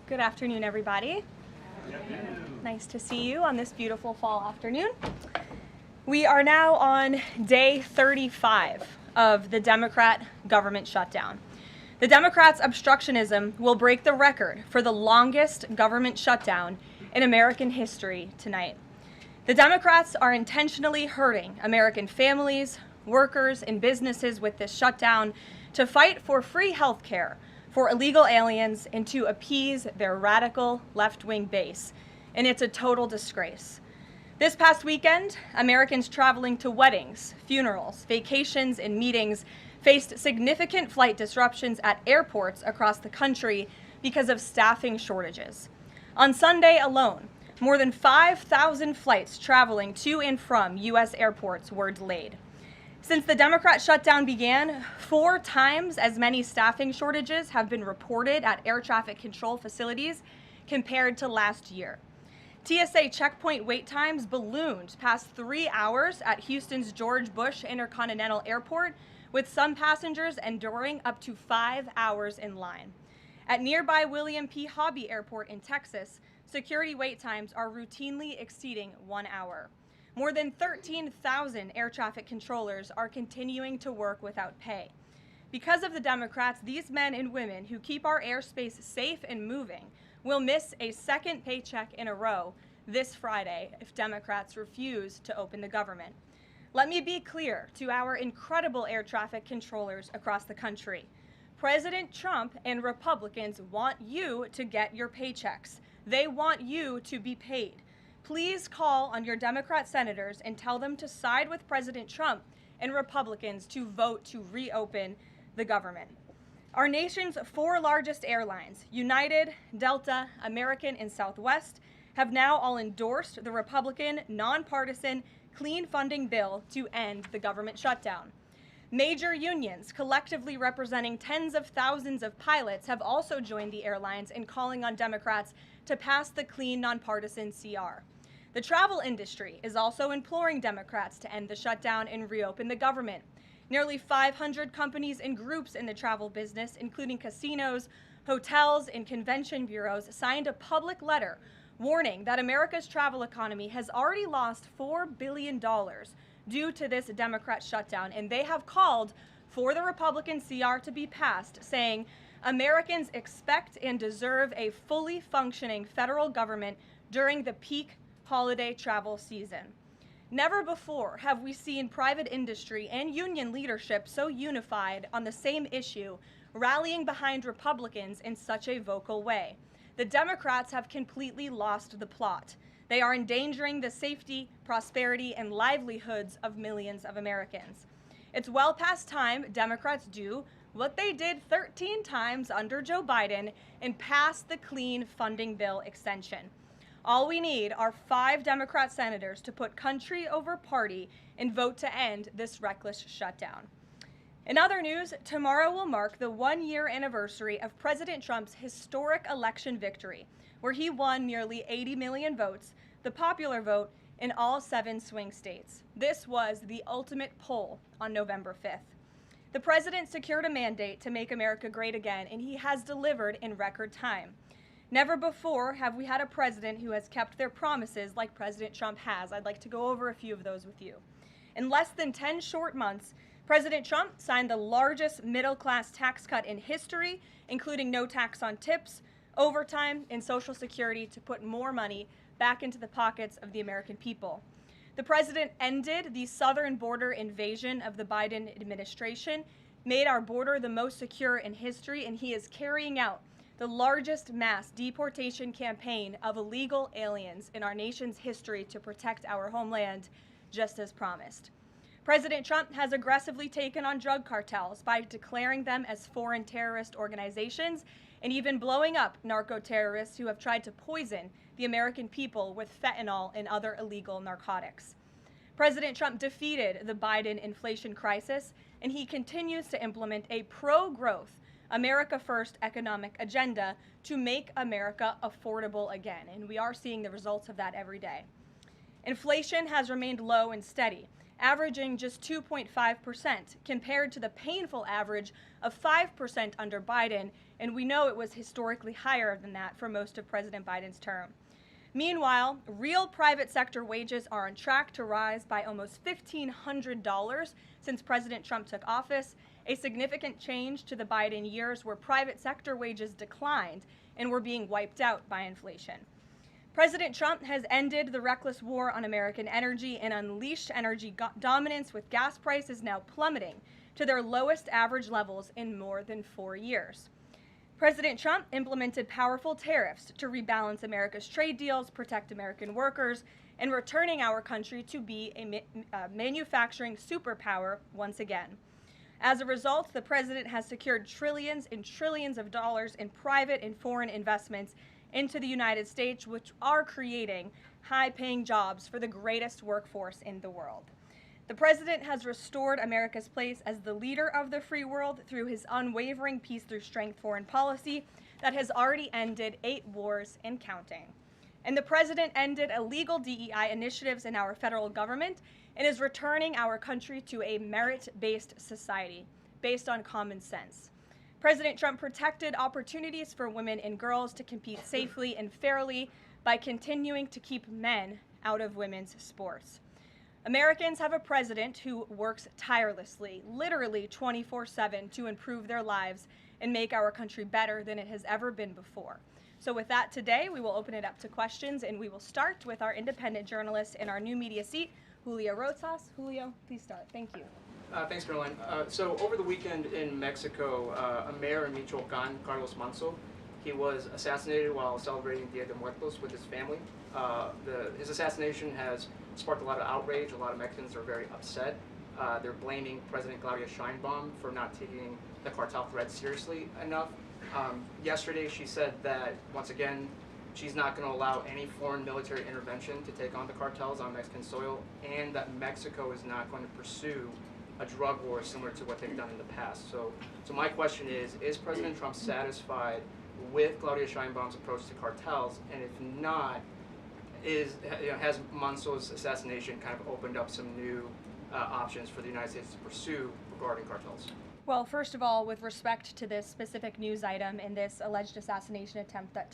Good afternoon, everybody. Nice to see you on this beautiful fall afternoon. We are now on day 35 of the Democrat government shutdown. The Democrats' obstructionism will break the record for the longest government shutdown in American history tonight. The Democrats are intentionally hurting American families, workers, and businesses with this shutdown to fight for free health care for illegal aliens and to appease their radical left-wing base. And it's a total disgrace. This past weekend, Americans traveling to weddings, funerals, vacations, and meetings faced significant flight disruptions at airports across the country because of staffing shortages. On Sunday alone, more than 5,000 flights traveling to and from U.S. airports were delayed. Since the Democrat shutdown began, 4 times as many staffing shortages have been reported at air traffic control facilities compared to last year. TSA checkpoint wait times ballooned past 3 hours at Houston's George Bush Intercontinental Airport, with some passengers enduring up to 5 hours in line. At nearby William P. Hobby Airport in Texas, security wait times are routinely exceeding 1 hour. More than 13,000 air traffic controllers are continuing to work without pay. Because of the Democrats, these men and women who keep our airspace safe and moving will miss a second paycheck in a row this Friday if Democrats refuse to open the government. Let me be clear to our incredible air traffic controllers across the country. President Trump and Republicans want you to get your paychecks. They want you to be paid. Please call on your Democrat senators and tell them to side with President Trump and Republicans to vote to reopen the government. Our nation's 4 largest airlines, United, Delta, American, and Southwest, have now all endorsed the Republican, nonpartisan, clean funding bill to end the government shutdown. Major unions, collectively representing tens of thousands of pilots, have also joined the airlines in calling on Democrats to pass the clean, nonpartisan CR. The travel industry is also imploring Democrats to end the shutdown and reopen the government. Nearly 500 companies and groups in the travel business, including casinos, hotels, and convention bureaus, signed a public letter warning that America's travel economy has already lost $4 billion due to this Democrat shutdown, and they have called for the Republican CR to be passed, saying Americans expect and deserve a fully functioning federal government during the peak holiday travel season. Never before have we seen private industry and union leadership so unified on the same issue, rallying behind Republicans in such a vocal way. The Democrats have completely lost the plot. They are endangering the safety, prosperity, and livelihoods of millions of Americans. It's well past time Democrats do what they did 13 times under Joe Biden and pass the clean funding bill extension. All we need are 5 Democrat senators to put country over party and vote to end this reckless shutdown. In other news, tomorrow will mark the 1-year anniversary of President Trump's historic election victory, where he won nearly 80 million votes, the popular vote, in all 7 swing states. This was the ultimate poll on November 5th. The president secured a mandate to make America great again, and he has delivered in record time. Never before have we had a president who has kept their promises like President Trump has. I'd like to go over a few of those with you. In less than 10 short months, President Trump signed the largest middle-class tax cut in history, including no tax on tips, overtime, and Social Security to put more money back into the pockets of the American people. The president ended the southern border invasion of the Biden administration, made our border the most secure in history, and he is carrying out the largest mass deportation campaign of illegal aliens in our nation's history to protect our homeland, just as promised. President Trump has aggressively taken on drug cartels by declaring them as foreign terrorist organizations and even blowing up narco-terrorists who have tried to poison the American people with fentanyl and other illegal narcotics. President Trump defeated the Biden inflation crisis, and he continues to implement a pro-growth, America First economic agenda to make America affordable again, and we are seeing the results of that every day. Inflation has remained low and steady, averaging just 2.5% compared to the painful average of 5% under Biden and we know it was historically higher than that for most of President Biden's term. Meanwhile, real private sector wages are on track to rise by almost $1,500 since President Trump took office, a significant change to the Biden years where private sector wages declined and were being wiped out by inflation. President Trump has ended the reckless war on American energy and unleashed energy dominance, with gas prices now plummeting to their lowest average levels in more than 4 years. President Trump implemented powerful tariffs to rebalance America's trade deals, protect American workers, and returning our country to be a manufacturing superpower once again. As a result, the president has secured trillions and trillions of dollars in private and foreign investments into the United States, which are creating high-paying jobs for the greatest workforce in the world. The president has restored America's place as the leader of the free world through his unwavering peace through strength foreign policy that has already ended 8 wars and counting. And the president ended illegal DEI initiatives in our federal government and is returning our country to a merit-based society based on common sense. President Trump protected opportunities for women and girls to compete safely and fairly by continuing to keep men out of women's sports. Americans have a president who works tirelessly, literally 24/7, to improve their lives and make our country better than it has ever been before. So with that, today we will open it up to questions, and we will start with our independent journalist in our new media seat, Julio Rosas. Julio, please start. Thank you. Thanks, Caroline. So over the weekend in Mexico, a mayor in Michoacan, Carlos Manso, he was assassinated while celebrating Dia de Muertos with his family. His assassination has sparked a lot of outrage. A lot of Mexicans are very upset. They're blaming President Claudia Sheinbaum for not taking the cartel threat seriously enough. Yesterday, she said that, once again, she's not going to allow any foreign military intervention to take on the cartels on Mexican soil, and that Mexico is not going to pursue a drug war similar to what they've done in the past. So my question is President Trump satisfied with Claudia Sheinbaum's approach to cartels? And if not, has Manso's assassination kind of opened up some new options for the United States to pursue regarding cartels? Well, first of all, with respect to this specific news item and this alleged assassination that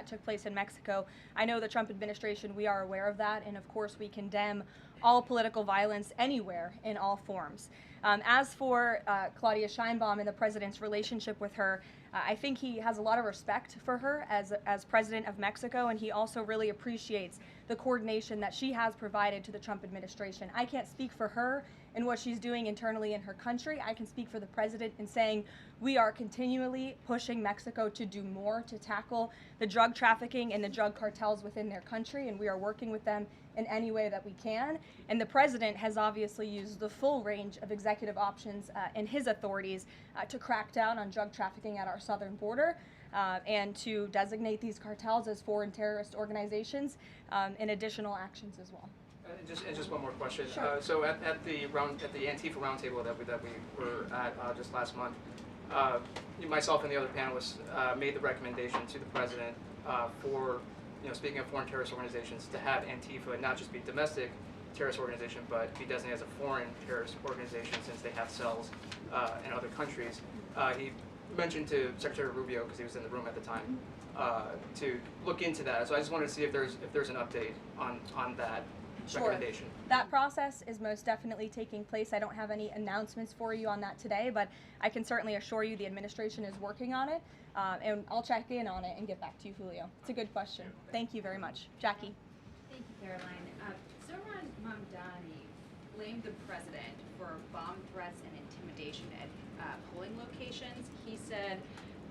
took place in Mexico, I know the Trump administration, we are aware of that, and of course we condemn all political violence anywhere in all forms. As for Claudia Sheinbaum and the president's relationship with her, I think he has a lot of respect for her as president of Mexico, and he also really appreciates the coordination that she has provided to the Trump administration. I can't speak for her and what she's doing internally in her country. I can speak for the president in saying we are continually pushing Mexico to do more to tackle the drug trafficking and the drug cartels within their country, and we are working with them in any way that we can. And the president has obviously used the full range of executive options in his authorities to crack down on drug trafficking at our southern border and to designate these cartels as foreign terrorist organizations and additional actions as well. Just one more question. Sure. So at the Antifa roundtable that we were at just last month, myself and the other panelists made the recommendation to the president for, speaking of foreign terrorist organizations, to have Antifa not just be domestic terrorist organization, but be designated as a foreign terrorist organization since they have cells in other countries. He mentioned to Secretary Rubio, because he was in the room at the time, to look into that. So I just wanted to see if there's an update on that. Sure. That process is most definitely taking place. I don't have any announcements for you on that today, but I can certainly assure you the administration is working on it, and I'll check in on it and get back to you, Julio. It's a good question. Thank you very much. Jackie. Thank you, Caroline. Zohran Mamdani blamed the president for bomb threats and intimidation at polling locations. He said,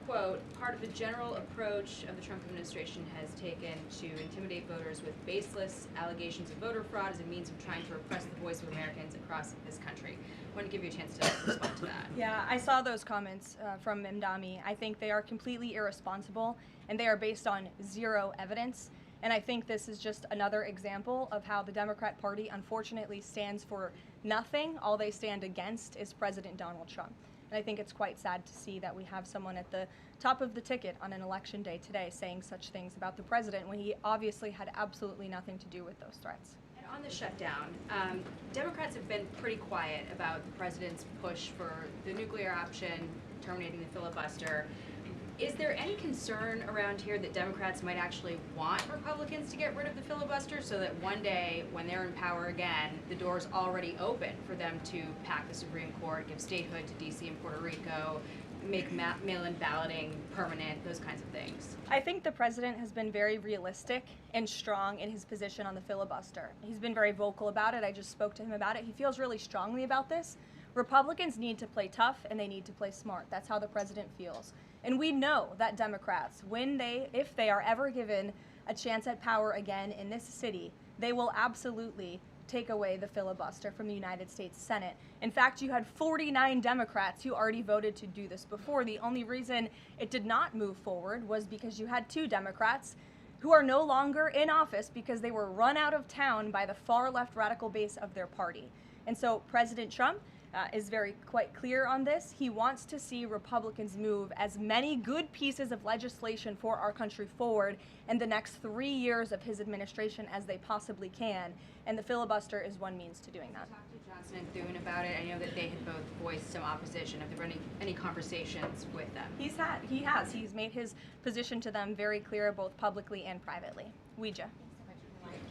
quote, part of the general approach of the Trump administration has taken to intimidate voters with baseless allegations of voter fraud as a means of trying to repress the voice of Americans across this country. I want to give you a chance to respond to that. Yeah, I saw those comments from Mamdani. I think they are completely irresponsible, and they are based on zero evidence. And I think this is just another example of how the Democrat Party unfortunately stands for nothing. All they stand against is President Donald Trump. And I think it's quite sad to see that we have someone at the top of the ticket on an election day today saying such things about the president when he obviously had absolutely nothing to do with those threats. And on the shutdown, Democrats have been pretty quiet about the president's push for the nuclear option, terminating the filibuster. Is there any concern around here that Democrats might actually want Republicans to get rid of the filibuster so that one day, when they're in power again, the door's already open for them to pack the Supreme Court, give statehood to D.C. and Puerto Rico, make mail-in balloting permanent, those kinds of things? I think the president has been very realistic and strong in his position on the filibuster. He's been very vocal about it. I just spoke to him about it. He feels really strongly about this. Republicans need to play tough and they need to play smart. That's how the president feels. And we know that Democrats, if they are ever given a chance at power again in this city, they will absolutely take away the filibuster from the United States Senate. In fact, you had 49 Democrats who already voted to do this before. The only reason it did not move forward was because you had 2 Democrats who are no longer in office because they were run out of town by the far left radical base of their party. And so President Trump is quite clear on this. He wants to see Republicans move as many good pieces of legislation for our country forward in the next 3 years of his administration as they possibly can, and the filibuster is one means to doing that. You talked to Johnson and Thune about it. I know that they had both voiced some opposition. Have there been any conversations with them? He has. He's made his position to them very clear, both publicly and privately. Ouija.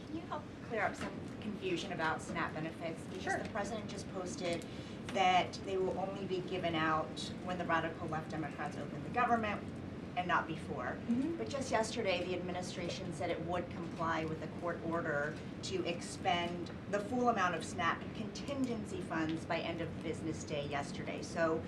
Can you help clear up some confusion about SNAP benefits? Because Sure. the president just posted that they will only be given out when the radical left Democrats open the government and not before. Mhm. But just yesterday, the administration said it would comply with a court order to expend the full amount of SNAP contingency funds by end of business day yesterday. So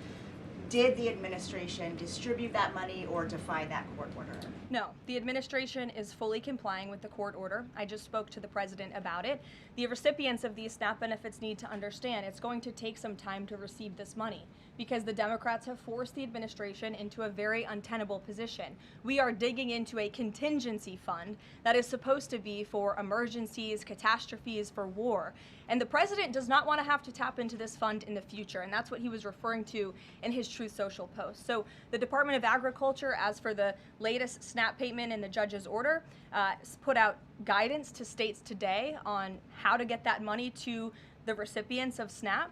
did the administration distribute that money or defy that court order? No, the administration is fully complying with the court order. I just spoke to the president about it. The recipients of these SNAP benefits need to understand it's going to take some time to receive this money because the Democrats have forced the administration into a very untenable position. We are digging into a contingency fund that is supposed to be for emergencies, catastrophes, for war. And the president does not want to have to tap into this fund in the future, and that's what he was referring to in his Truth Social post. So the Department of Agriculture, as for the latest SNAP payment in the judge's order, put out guidance to states today on how to get that money to the recipients of SNAP.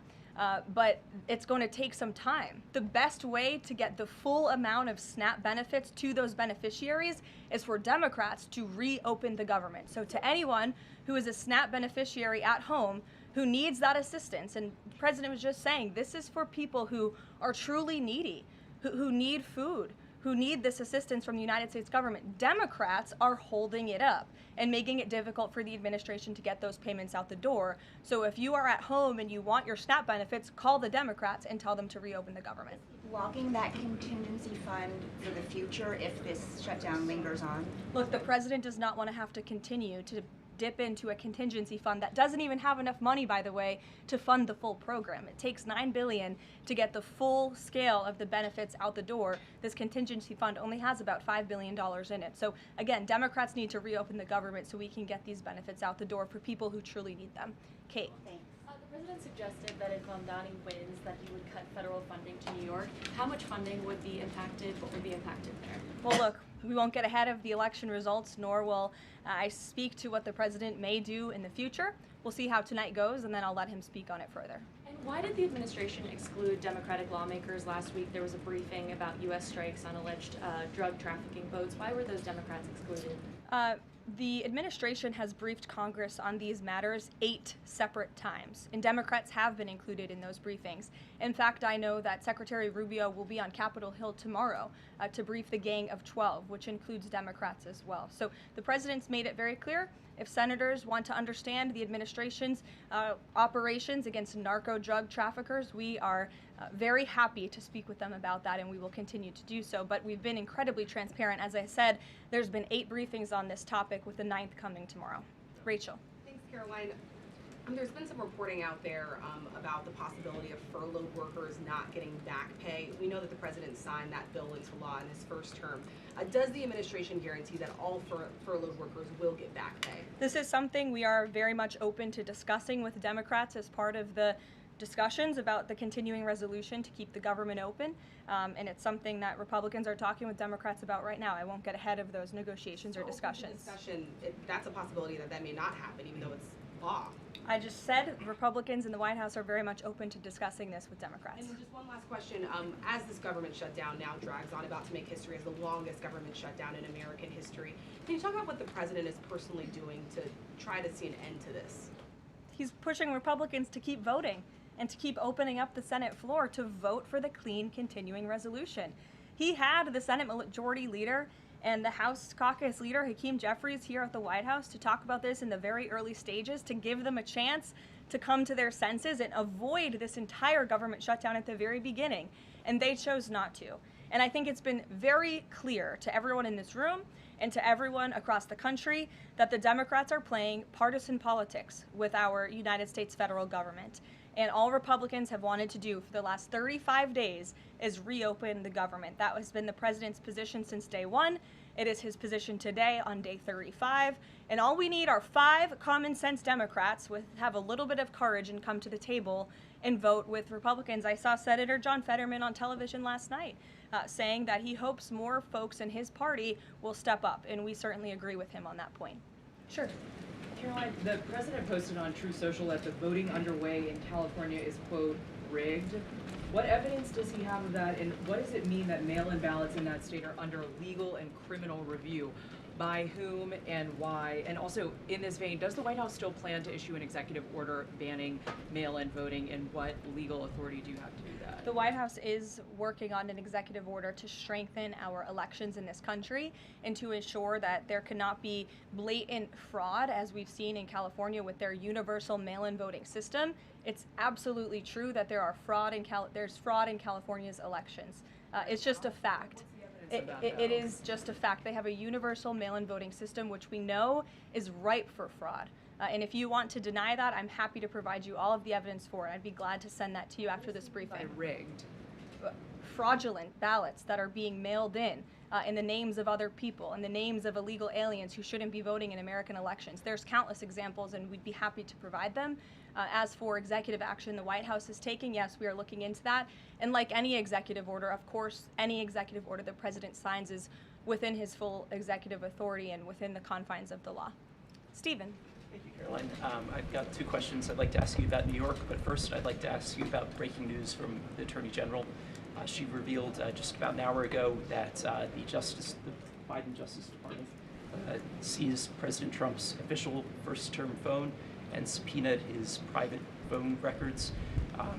But it's going to take some time. The best way to get the full amount of SNAP benefits to those beneficiaries is for Democrats to reopen the government. So to anyone who is a SNAP beneficiary at home who needs that assistance, and the president was just saying, this is for people who are truly needy, who need food, who need this assistance from the United States government. Democrats are holding it up and making it difficult for the administration to get those payments out the door. So if you are at home and you want your SNAP benefits, call the Democrats and tell them to reopen the government. Blocking that contingency fund for the future if this shutdown lingers on? Look, the president does not want to have to continue to dip into a contingency fund that doesn't even have enough money, by the way, to fund the full program. It takes $9 billion to get the full scale of the benefits out the door. This contingency fund only has about $5 billion in it. So again, Democrats need to reopen the government so we can get these benefits out the door for people who truly need them. Kate. Thanks. The president suggested that if Mamdani wins, that he would cut federal funding to New York. How much funding would be impacted? What would be impacted there? Well, look, we won't get ahead of the election results, nor will I speak to what the president may do in the future. We'll see how tonight goes, and then I'll let him speak on it further. And why did the administration exclude Democratic lawmakers? Last week there was a briefing about U.S. strikes on alleged drug trafficking boats. Why were those Democrats excluded? The administration has briefed Congress on these matters 8 separate times, and Democrats have been included in those briefings. In fact, I know that Secretary Rubio will be on Capitol Hill tomorrow to brief the Gang of 12, which includes Democrats as well. So the president's made it very clear. If senators want to understand the administration's operations against narco drug traffickers, we are very happy to speak with them about that, and we will continue to do so. But we've been incredibly transparent. As I said, there's been 8 briefings on this topic, with the 9th coming tomorrow. Rachel. Thanks, Caroline. There's been some reporting out there about the possibility of furloughed workers not getting back pay. We know that the president signed that bill into law in his first term. Does the administration guarantee that all furloughed workers will get back pay? This is something we are very much open to discussing with Democrats as part of the discussions about the continuing resolution to keep the government open, and it's something that Republicans are talking with Democrats about right now. I won't get ahead of those negotiations or discussions. That's a possibility that may not happen, even though it's law. I just said Republicans in the White House are very much open to discussing this with Democrats. And just one last question. As this government shutdown now drags on, about to make history as the longest government shutdown in American history, can you talk about what the president is personally doing to try to see an end to this? He's pushing Republicans to keep voting and to keep opening up the Senate floor to vote for the clean continuing resolution. He had the Senate Majority Leader and the House Caucus Leader, Hakeem Jeffries, here at the White House to talk about this in the very early stages, to give them a chance to come to their senses and avoid this entire government shutdown at the very beginning. And they chose not to. And I think it's been very clear to everyone in this room and to everyone across the country that the Democrats are playing partisan politics with our United States federal government. And all Republicans have wanted to do for the last 35 days is reopen the government. That has been the president's position since day one. It is his position today on day 35. And all we need are 5 common sense Democrats with have a little bit of courage and come to the table and vote with Republicans. I saw Senator John Fetterman on television last night saying that he hopes more folks in his party will step up. And we certainly agree with him on that point. Sure. Karoline, the president posted on True Social that the voting underway in California is, quote, rigged. What evidence does he have of that, and what does it mean that mail-in ballots in that state are under legal and criminal review? By whom and why? And also, in this vein, does the White House still plan to issue an executive order banning mail-in voting, and what legal authority do you have to do that? The White House is working on an executive order to strengthen our elections in this country and to ensure that there cannot be blatant fraud, as we've seen in California with their universal mail-in voting system. It's absolutely true that there's fraud in California's elections. It's just a fact. It is just a fact. They have a universal mail-in voting system, which we know is ripe for fraud. And if you want to deny that, I'm happy to provide you all of the evidence for it. I'd be glad to send that to you after this briefing. Rigged. Fraudulent ballots that are being mailed in the names of other people, in the names of illegal aliens who shouldn't be voting in American elections. There's countless examples, and we'd be happy to provide them. As for executive action the White House is taking, yes, we are looking into that. And like any executive order, of course, any executive order the president signs is within his full executive authority and within the confines of the law. Stephen. Thank you, Caroline. I've got 2 questions I'd like to ask you about New York, but first I'd like to ask you about breaking news from the Attorney General. She revealed just about an hour ago that the Biden Justice Department seized President Trump's official first-term phone and subpoenaed his private phone records.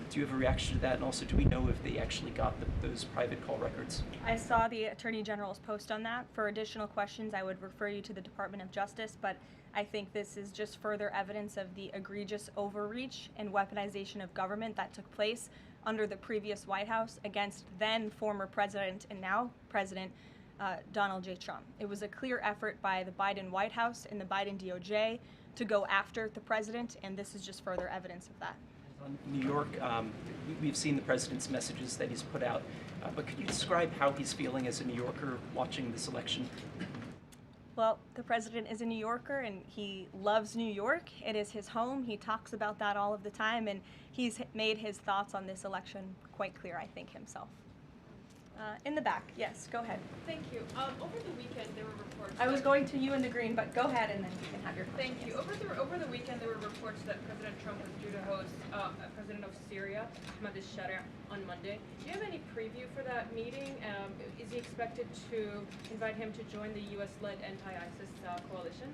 Do you have a reaction to that? And also, do we know if they actually got those private call records? I saw the Attorney General's post on that. For additional questions, I would refer you to the Department of Justice, but I think this is just further evidence of the egregious overreach and weaponization of government that took place under the previous White House against then former President and now President Donald J. Trump. It was a clear effort by the Biden White House and the Biden DOJ to go after the president, and this is just further evidence of that. On New York, we've seen the president's messages that he's put out, but could you describe how he's feeling as a New Yorker watching this election? Well, the president is a New Yorker and he loves New York. It is his home. He talks about that all of the time, and he's made his thoughts on this election quite clear, I think, himself. In the back, yes, go ahead. Thank you. Over the weekend, there were reports. I was going to you in the green, but go ahead and then you can have your question. Thank you. Over the weekend, there were reports that President Trump was due to host President of Syria, Ahmad al-Sharia, on Monday. Do you have any preview for that meeting? Is he expected to invite him to join the U.S.-led anti-ISIS coalition?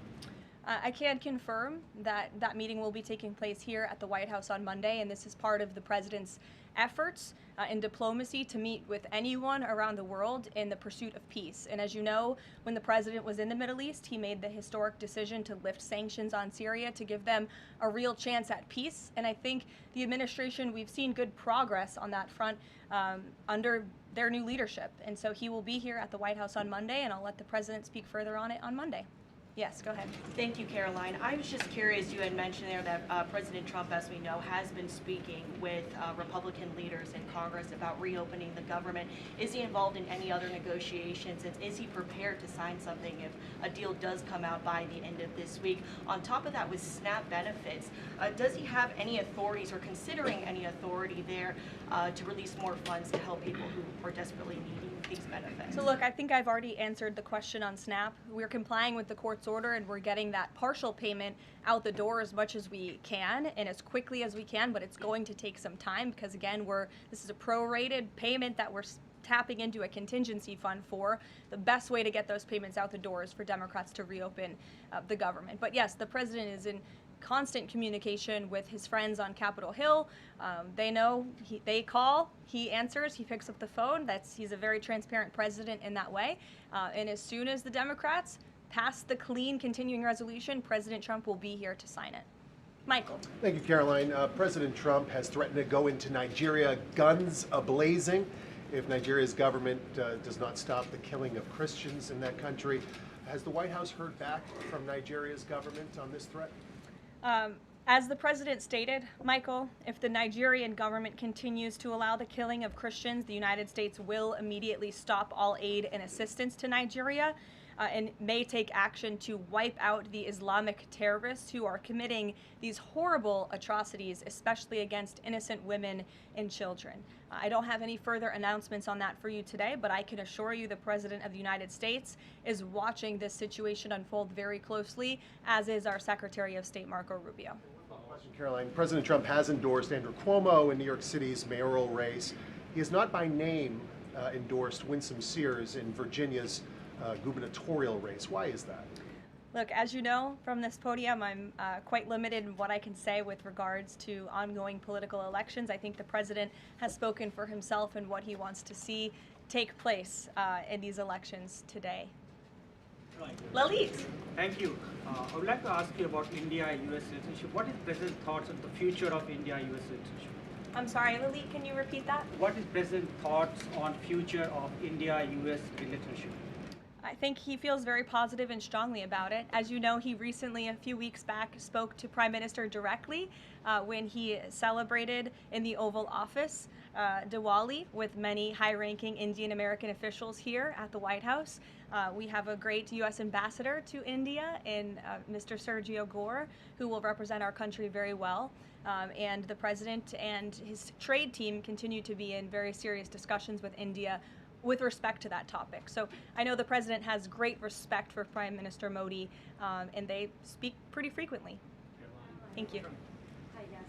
I can confirm that that meeting will be taking place here at the White House on Monday, and this is part of the president's efforts in diplomacy to meet with anyone around the world in the pursuit of peace. And as you know, when the president was in the Middle East, he made the historic decision to lift sanctions on Syria to give them a real chance at peace. And I think the administration, we've seen good progress on that front under their new leadership. And so he will be here at the White House on Monday, and I'll let the president speak further on it on Monday. Yes, go ahead. Thank you, Caroline. I was just curious, you had mentioned there that President Trump, as we know, has been speaking with Republican leaders in Congress about reopening the government. Is he involved in any other negotiations? And is he prepared to sign something if a deal does come out by the end of this week? On top of that, with SNAP benefits, does he have any authorities or considering any authority there to release more funds to help people who are desperately needing these benefits? So look, I think I've already answered the question on SNAP. We're complying with the court's order and we're getting that partial payment out the door as much as we can and as quickly as we can, but it's going to take some time because again, this is a prorated payment that we're tapping into a contingency fund for. The best way to get those payments out the door is for Democrats to reopen the government. But yes, the president is in constant communication with his friends on Capitol Hill. They know, they call, he answers, he picks up the phone. He's a very transparent president in that way. And as soon as the Democrats pass the clean continuing resolution, President Trump will be here to sign it. Michael. Thank you, Caroline. President Trump has threatened to go into Nigeria guns a-blazing if Nigeria's government does not stop the killing of Christians in that country. Has the White House heard back from Nigeria's government on this threat? As the president stated, Michael, if the Nigerian government continues to allow the killing of Christians, the United States will immediately stop all aid and assistance to Nigeria and may take action to wipe out the Islamic terrorists who are committing these horrible atrocities, especially against innocent women and children. I don't have any further announcements on that for you today, but I can assure you the President of the United States is watching this situation unfold very closely, as is our Secretary of State, Marco Rubio. Caroline, President Trump has endorsed Andrew Cuomo in New York City's mayoral race. He has not by name endorsed Winsome Sears in Virginia's gubernatorial race. Why is that? Look, as you know from this podium, I'm quite limited in what I can say with regards to ongoing political elections. I think the president has spoken for himself and what he wants to see take place in these elections today. Lalit. Thank you. I would like to ask you about India-US relationship. What is President's thoughts on the future of India-US relationship? I'm sorry, Lalit, can you repeat that? What is President's thoughts on future of India-US relationship? I think he feels very positive and strongly about it. As you know, he recently, a few weeks back, spoke to Prime Minister directly when he celebrated in the Oval Office Diwali with many high-ranking Indian American officials here at the White House. We have a great U.S. ambassador to India in Mr. Sergio Gore, who will represent our country very well. And the president and his trade team continue to be in very serious discussions with India with respect to that topic. So I know the president has great respect for Prime Minister Modi, and they speak pretty frequently. Thank you. Hi, yes.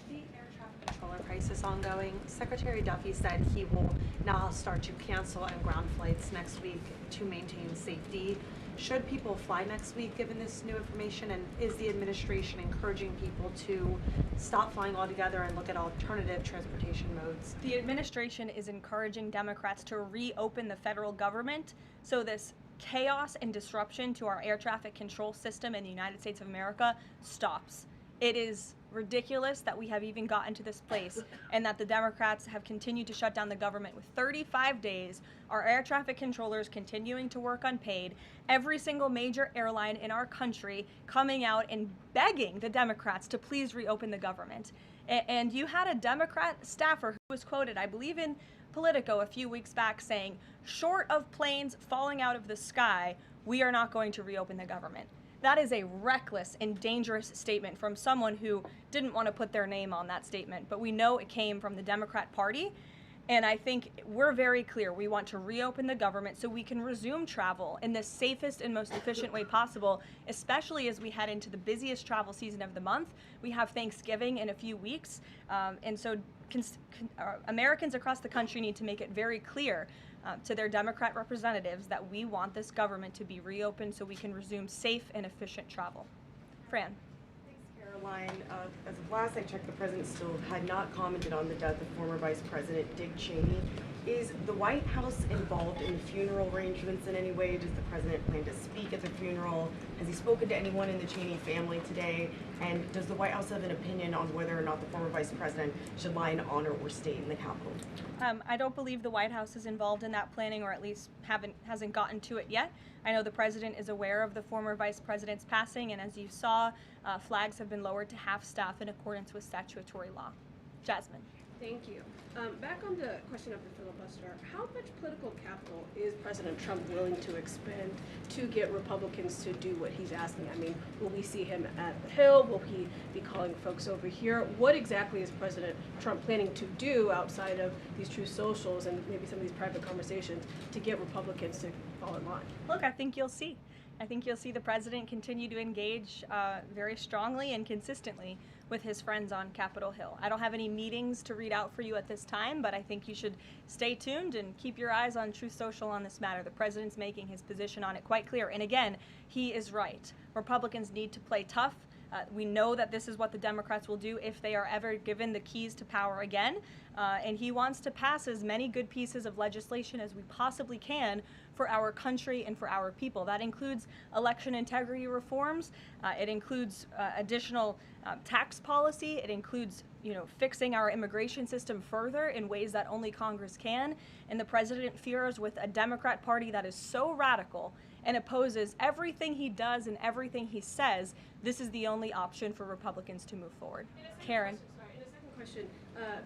The air traffic controller crisis ongoing. Secretary Duffy said he will now start to cancel and ground flights next week to maintain safety. Should people fly next week given this new information, and is the administration encouraging people to stop flying altogether and look at alternative transportation modes? The administration is encouraging Democrats to reopen the federal government so this chaos and disruption to our air traffic control system in the United States of America stops. It is ridiculous that we have even gotten to this place and that the Democrats have continued to shut down the government with 35 days, our air traffic controllers continuing to work unpaid, every single major airline in our country coming out and begging the Democrats to please reopen the government. And you had a Democrat staffer who was quoted, I believe in Politico a few weeks back, saying, short of planes falling out of the sky, we are not going to reopen the government. That is a reckless and dangerous statement from someone who didn't want to put their name on that statement, but we know it came from the Democrat Party, and I think we're very clear. We want to reopen the government so we can resume travel in the safest and most efficient way possible, especially as we head into the busiest travel season of the month. We have Thanksgiving in a few weeks, and so Americans across the country need to make it very clear to their Democrat representatives that we want this government to be reopened so we can resume safe and efficient travel. Fran. Thanks, Caroline. As of last I checked, the president still had not commented on the death of former Vice President Dick Cheney. Is the White House involved in the funeral arrangements in any way? Does the president plan to speak at the funeral? Has he spoken to anyone in the Cheney family today? And does the White House have an opinion on whether or not the former vice president should lie in honor or state in the Capitol? I don't believe the White House is involved in that planning, or at least hasn't gotten to it yet. I know the president is aware of the former vice president's passing, and as you saw, flags have been lowered to half staff in accordance with statutory law. Jasmine. Thank you. Back on the question of the filibuster, how much political capital is President Trump willing to expend to get Republicans to do what he's asking? I mean, will we see him at the Hill? Will he be calling folks over here? What exactly is President Trump planning to do outside of these true socials and maybe some of these private conversations to get Republicans to fall in line? Look, I think you'll see. I think you'll see the president continue to engage very strongly and consistently with his friends on Capitol Hill. I don't have any meetings to read out for you at this time, but I think you should stay tuned and keep your eyes on Truth Social on this matter. The president's making his position on it quite clear. And again, he is right. Republicans need to play tough. We know that this is what the Democrats will do if they are ever given the keys to power again. And he wants to pass as many good pieces of legislation as we possibly can for our country and for our people. That includes election integrity reforms. It includes additional tax policy. It includes, fixing our immigration system further in ways that only Congress can. And the president fears with a Democrat Party that is so radical and opposes everything he does and everything he says, this is the only option for Republicans to move forward. Karen. In a second question,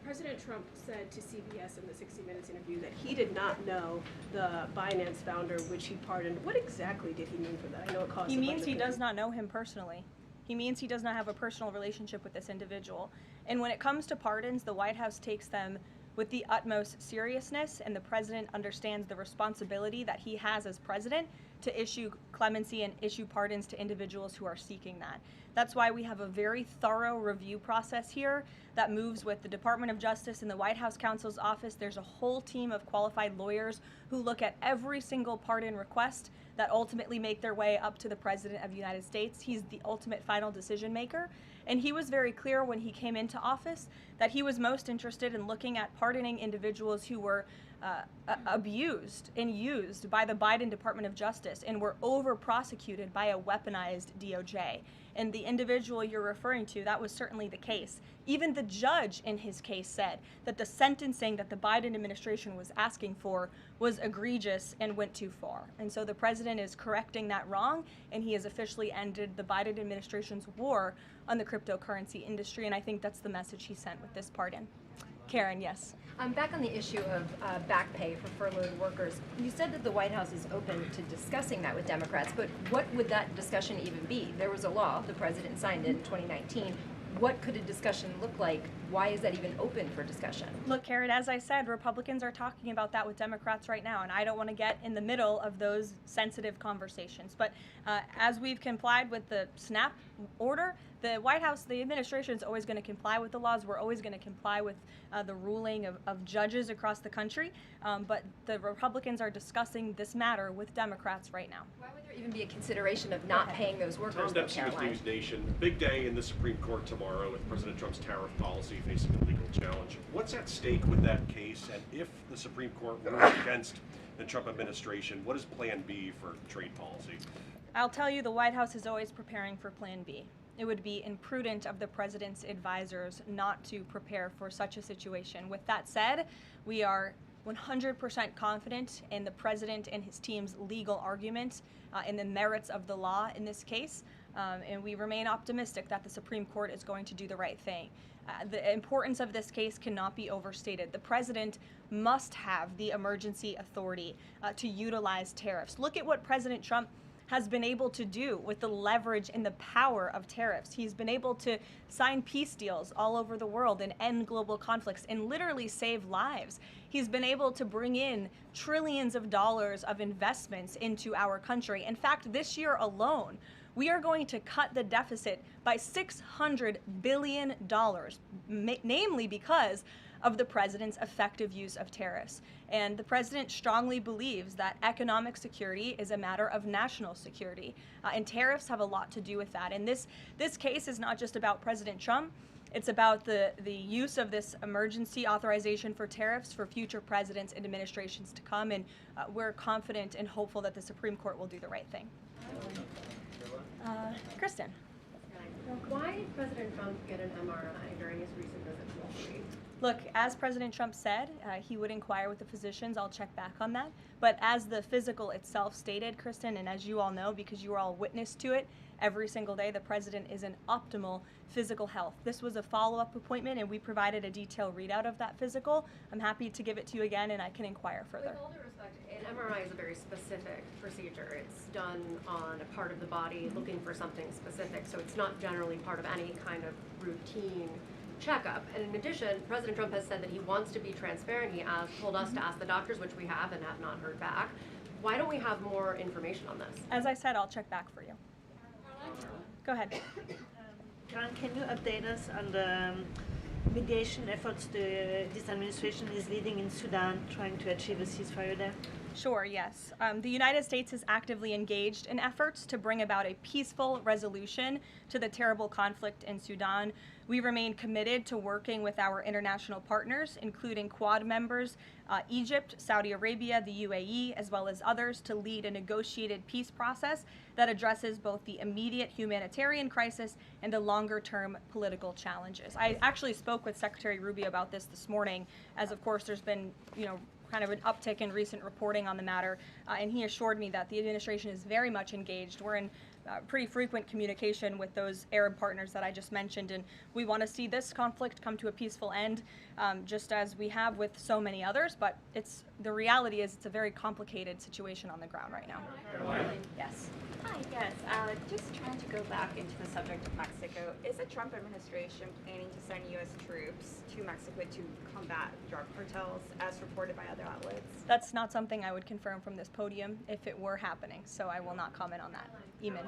President Trump said to CBS in the 60 Minutes interview that he did not know the Binance founder, which he pardoned. What exactly did he mean for that? I know it caused. He means he does not know him personally. He means he does not have a personal relationship with this individual. And when it comes to pardons, the White House takes them with the utmost seriousness, and the president understands the responsibility that he has as president to issue clemency and issue pardons to individuals who are seeking that. That's why we have a very thorough review process here that moves with the Department of Justice and the White House counsel's office. There's a whole team of qualified lawyers who look at every single pardon request that ultimately make their way up to the President of the United States. He's the ultimate final decision maker. And he was very clear when he came into office that he was most interested in looking at pardoning individuals who were abused and used by the Biden Department of Justice and were over-prosecuted by a weaponized DOJ. And the individual you're referring to, that was certainly the case. Even the judge in his case said that the sentencing that the Biden administration was asking for was egregious and went too far. And so the president is correcting that wrong, and he has officially ended the Biden administration's war on the cryptocurrency industry, and I think that's the message he sent with this pardon. Karen, yes. Back on the issue of back pay for furloughed workers, you said that the White House is open to discussing that with Democrats, but what would that discussion even be? There was a law, the president signed it in 2019. What could a discussion look like? Why is that even open for discussion? Look, Karen, as I said, Republicans are talking about that with Democrats right now, and I don't want to get in the middle of those sensitive conversations. But as we've complied with the SNAP order, the White House, the administration is always going to comply with the laws. We're always going to comply with the ruling of judges across the country. But the Republicans are discussing this matter with Democrats right now. Why would there even be a consideration of not paying those workers, though, Karoline? News Nation. Big day in the Supreme Court tomorrow with President Trump's tariff policy facing a legal challenge. What's at stake with that case? And if the Supreme Court rules against the Trump administration, what is Plan B for trade policy? I'll tell you, the White House is always preparing for Plan B. It would be imprudent of the president's advisors not to prepare for such a situation. With that said, we are 100% confident in the president and his team's legal argument in the merits of the law in this case, and we remain optimistic that the Supreme Court is going to do the right thing. The importance of this case cannot be overstated. The president must have the emergency authority to utilize tariffs. Look at what President Trump has been able to do with the leverage and the power of tariffs. He's been able to sign peace deals all over the world and end global conflicts and literally save lives. He's been able to bring in trillions of dollars of investments into our country. In fact, this year alone, we are going to cut the deficit by $600 billion, namely because of the president's effective use of tariffs. And the president strongly believes that economic security is a matter of national security, and tariffs have a lot to do with that. And this case is not just about President Trump. It's about the use of this emergency authorization for tariffs for future presidents and administrations to come, and we're confident and hopeful that the Supreme Court will do the right thing. Kristen. Why did President Trump get an MRI during his recent visit to Wall Street? Look, as President Trump said, he would inquire with the physicians. I'll check back on that. But as the physical itself stated, Kristen, and as you all know because you were all witness to it, every single day the president is in optimal physical health. This was a follow-up appointment and we provided a detailed readout of that physical. I'm happy to give it to you again and I can inquire further. With all due respect, an MRI is a very specific procedure. It's done on a part of the body looking for something specific, so it's not generally part of any kind of routine checkup. And in addition, President Trump has said that he wants to be transparent. He told us to ask the doctors, which we have and have not heard back. Why don't we have more information on this? As I said, I'll check back for you. Go ahead. Caroline, can you update us on the mediation efforts this administration is leading in Sudan, trying to achieve a ceasefire there? Sure, yes. The United States is actively engaged in efforts to bring about a peaceful resolution to the terrible conflict in Sudan. We remain committed to working with our international partners, including Quad members, Egypt, Saudi Arabia, the UAE, as well as others, to lead a negotiated peace process that addresses both the immediate humanitarian crisis and the longer-term political challenges. I actually spoke with Secretary Rubio about this morning, as of course there's been, kind of an uptick in recent reporting on the matter, and he assured me that the administration is very much engaged. We're in pretty frequent communication with those Arab partners that I just mentioned, and we want to see this conflict come to a peaceful end, just as we have with so many others, but the reality is it's a very complicated situation on the ground right now. Yes. Hi, yes. Just trying to go back into the subject of Mexico. Is the Trump administration planning to send U.S. troops to Mexico to combat drug cartels, as reported by other outlets? That's not something I would confirm from this podium if it were happening, so I will not comment on that. Eamon.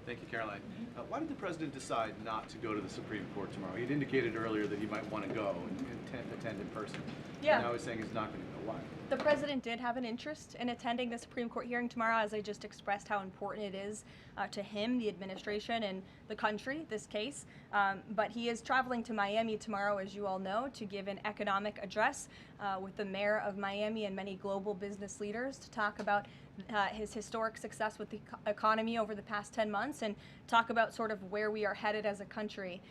Thank you, Caroline. Why did the president decide not to go to the Supreme Court tomorrow? He'd indicated earlier that he might want to go and attend in person. Yeah. And now he's saying he's not going to go. Why? The president did have an interest in attending the Supreme Court hearing tomorrow, as I just expressed how important it is to him, the administration, and the country, this case. But he is traveling to Miami tomorrow, as you all know, to give an economic address with the mayor of Miami and many global business leaders to talk about his historic success with the economy over the past 10 months and talk about sort of where we are headed as a country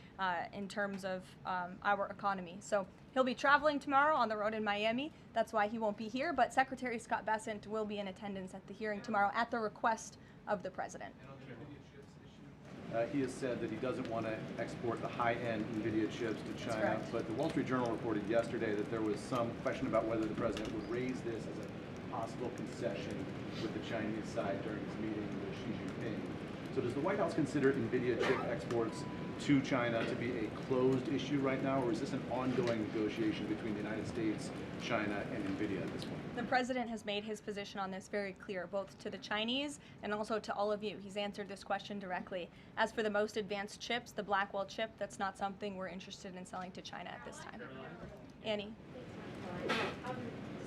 in terms of our economy. So he'll be traveling tomorrow on the road in Miami. That's why he won't be here, but Secretary Scott Bessent will be in attendance at the hearing tomorrow at the request of the president. He has said that he doesn't want to export the high-end NVIDIA chips to China, but the Wall Street Journal reported yesterday that there was some question about whether the president would raise this as a possible concession with the Chinese side during his meeting with Xi Jinping. So does the White House consider NVIDIA chip exports to China to be a closed issue right now, or is this an ongoing negotiation between the United States, China, and NVIDIA at this point? The president has made his position on this very clear, both to the Chinese and also to all of you. He's answered this question directly. As for the most advanced chips, the Blackwell chip, that's not something we're interested in selling to China at this time. Annie? Does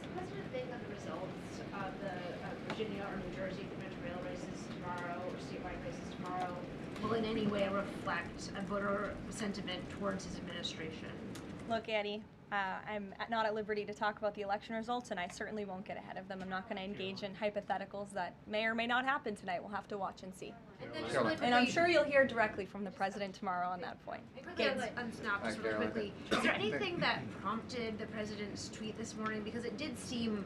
the president think that the results of the Virginia or New Jersey gubernatorial races tomorrow, or statewide races tomorrow, will in any way reflect a voter sentiment towards his administration? Look, Annie, I'm not at liberty to talk about the election results, and I certainly won't get ahead of them. I'm not going to engage in hypotheticals that may or may not happen tonight. We'll have to watch and see. And I'm sure you'll hear directly from the president tomorrow on that point. Quickly on Snap, just really quickly, is there anything that prompted the president's tweet this morning? Because it did seem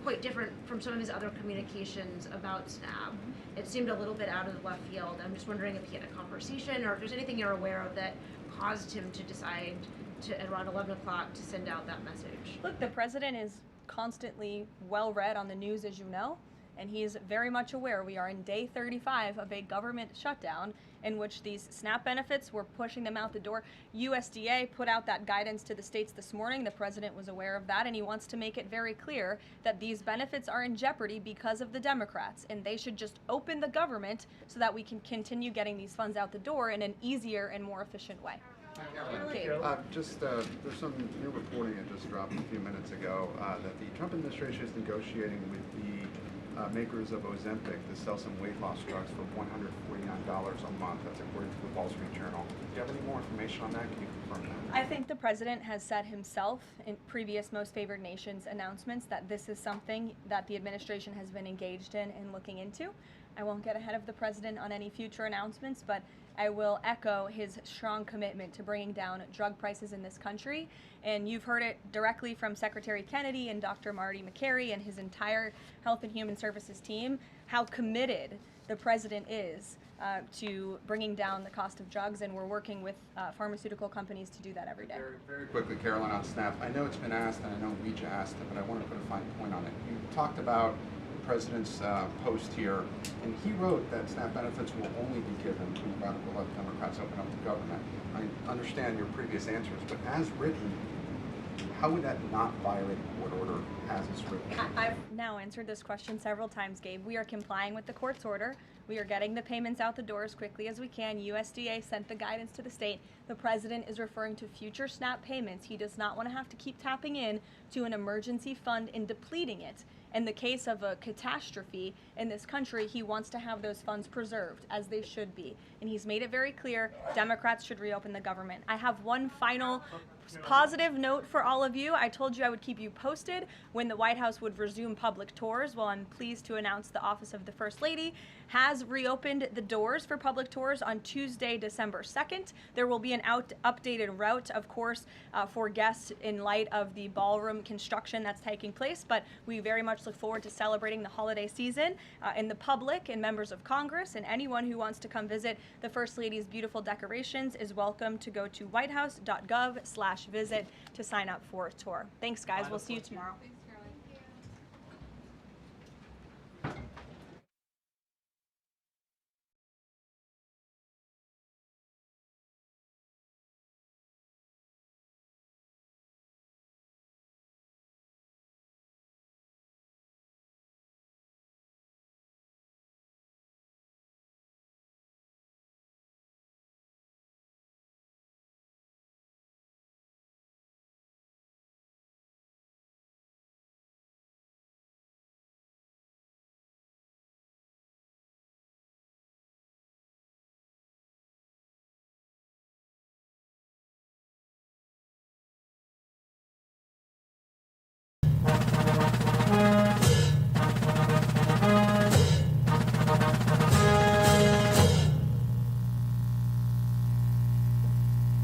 quite different from some of his other communications about Snap. It seemed a little bit out of the left field. I'm just wondering if he had a conversation or if there's anything you're aware of that caused him to decide to, at around 11 o'clock, to send out that message. Look, the president is constantly well read on the news, as you know, and he is very much aware we are in day 35 of a government shutdown in which these SNAP benefits, we're pushing them out the door. USDA put out that guidance to the states this morning. The president was aware of that, and he wants to make it very clear that these benefits are in jeopardy because of the Democrats, and they should just open the government so that we can continue getting these funds out the door in an easier and more efficient way. There's some new reporting that just dropped a few minutes ago that the Trump administration is negotiating with the makers of Ozempic to sell some weight loss drugs for $149 a month. That's according to the Wall Street Journal. Do you have any more information on that? Can you confirm that? I think the president has said himself in previous Most Favored Nations announcements that this is something that the administration has been engaged in and looking into. I won't get ahead of the president on any future announcements, but I will echo his strong commitment to bringing down drug prices in this country. And you've heard it directly from Secretary Kennedy and Dr. Marty McCary and his entire Health and Human Services team, how committed the president is to bringing down the cost of drugs, and we're working with pharmaceutical companies to do that every day. Very quickly, Caroline, on SNAP. I know it's been asked, and I know Weege asked it, but I want to put a fine point on it. You talked about the president's post here, and he wrote that SNAP benefits will only be given to radical left Democrats open up the government. I understand your previous answers, but as written, how would that not violate a court order as it's written? I've now answered this question several times, Gabe. We are complying with the court's order. We are getting the payments out the door as quickly as we can. USDA sent the guidance to the state. The president is referring to future SNAP payments. He does not want to have to keep tapping in to an emergency fund and depleting it. In the case of a catastrophe in this country, he wants to have those funds preserved, as they should be. And he's made it very clear Democrats should reopen the government. I have one final positive note for all of you. I told you I would keep you posted when the White House would resume public tours. Well, I'm pleased to announce the Office of the First Lady has reopened the doors for public tours on Tuesday, December 2nd. There will be an updated route, of course, for guests in light of the ballroom construction that's taking place, but we very much look forward to celebrating the holiday season. And the public and members of Congress and anyone who wants to come visit the First Lady's beautiful decorations is welcome to go to whitehouse.gov/visit to sign up for a tour. Thanks, guys. We'll see you tomorrow.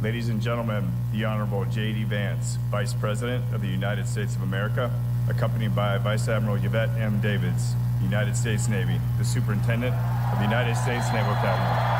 Ladies and gentlemen, the Honorable J.D. Vance, Vice President of the United States of America, accompanied by Vice Admiral Yvette M. Davids, United States Navy, the Superintendent of the United States Naval Academy.